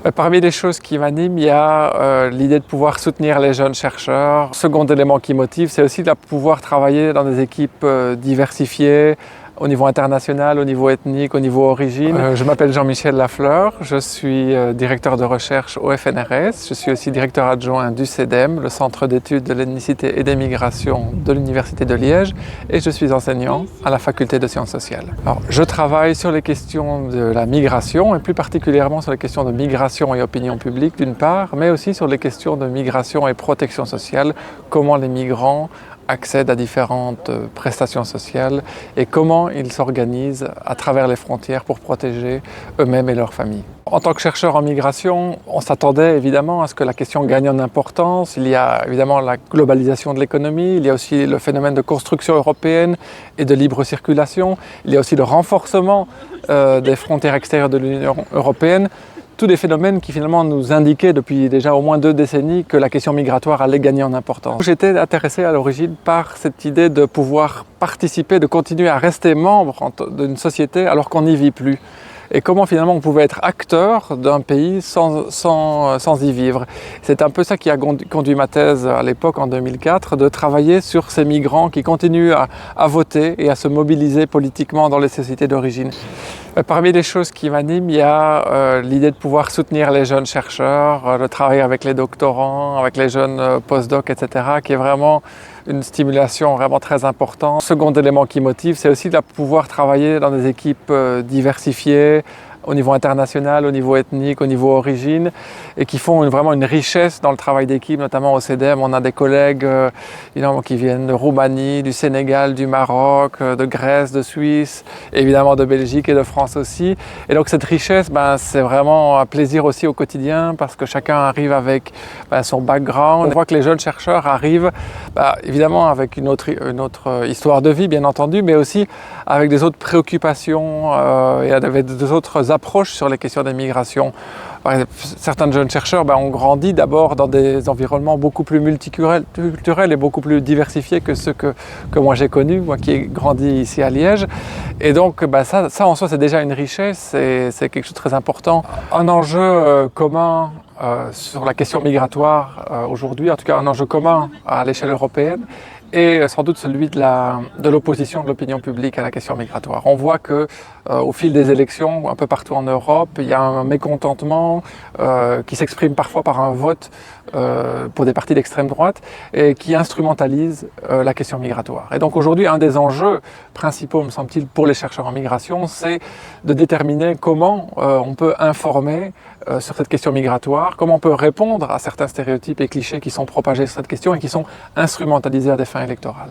Parmi les choses qui m'animent, il y a l'idée de pouvoir soutenir les jeunes chercheurs. Second élément qui motive, c'est aussi de pouvoir travailler dans des équipes diversifiées, au niveau international, au niveau ethnique, au niveau origine. Je m'appelle Jean-Michel Lafleur, je suis directeur de recherche au FNRS. Je suis aussi directeur adjoint du CEDEM, le Centre d'études de l'ethnicité et des migrations de l'Université de Liège, et je suis enseignant à la Faculté de sciences sociales. Alors, je travaille sur les questions de la migration, et plus particulièrement sur les questions de migration et opinion publique d'une part, mais aussi sur les questions de migration et protection sociale, comment les migrants accèdent à différentes prestations sociales et comment ils s'organisent à travers les frontières pour protéger eux-mêmes et leurs familles. En tant que chercheur en migration, on s'attendait évidemment à ce que la question gagne en importance. Il y a évidemment la globalisation de l'économie, il y a aussi le phénomène de construction européenne et de libre circulation, il y a aussi le renforcement des frontières extérieures de l'Union européenne. Tous des phénomènes qui finalement nous indiquaient depuis déjà au moins 2 décennies que la question migratoire allait gagner en importance. J'étais intéressé à l'origine par cette idée de pouvoir participer, de continuer à rester membre d'une société alors qu'on n'y vit plus. Et comment finalement on pouvait être acteur d'un pays sans y vivre. C'est un peu ça qui a conduit ma thèse à l'époque, en 2004, de travailler sur ces migrants qui continuent à voter et à se mobiliser politiquement dans les sociétés d'origine. Parmi les choses qui m'animent, il y a l'idée de pouvoir soutenir les jeunes chercheurs, le travail avec les doctorants, avec les jeunes postdocs, etc., qui est vraiment une stimulation vraiment très importante. Second élément qui motive, c'est aussi de pouvoir travailler dans des équipes diversifiées, au niveau international, au niveau ethnique, au niveau origine, et qui font vraiment une richesse dans le travail d'équipe, notamment au CEDEM. On a des collègues évidemment qui viennent de Roumanie, du Sénégal, du Maroc, de Grèce, de Suisse, évidemment de Belgique et de France aussi. Et donc cette richesse, c'est vraiment un plaisir aussi au quotidien parce que chacun arrive avec son background. On voit que les jeunes chercheurs arrivent évidemment avec une autre histoire de vie, bien entendu, mais aussi avec des autres préoccupations et avec des autres approches sur les questions des migrations. Par exemple, certains jeunes chercheurs ont grandi d'abord dans des environnements beaucoup plus multiculturels et beaucoup plus diversifiés que ceux que moi j'ai connus, moi qui ai grandi ici à Liège. Et donc ça en soi c'est déjà une richesse, c'est quelque chose de très important. Un enjeu commun sur la question migratoire aujourd'hui, en tout cas un enjeu commun à l'échelle européenne, et sans doute celui de l'opposition de l'opinion publique à la question migratoire. On voit que au fil des élections, un peu partout en Europe, il y a un mécontentement qui s'exprime parfois par un vote pour des partis d'extrême droite et qui instrumentalise la question migratoire. Et donc aujourd'hui, un des enjeux principaux, me semble-t-il, pour les chercheurs en migration, c'est de déterminer comment on peut informer sur cette question migratoire, comment on peut répondre à certains stéréotypes et clichés qui sont propagés sur cette question et qui sont instrumentalisés à des fins électorales.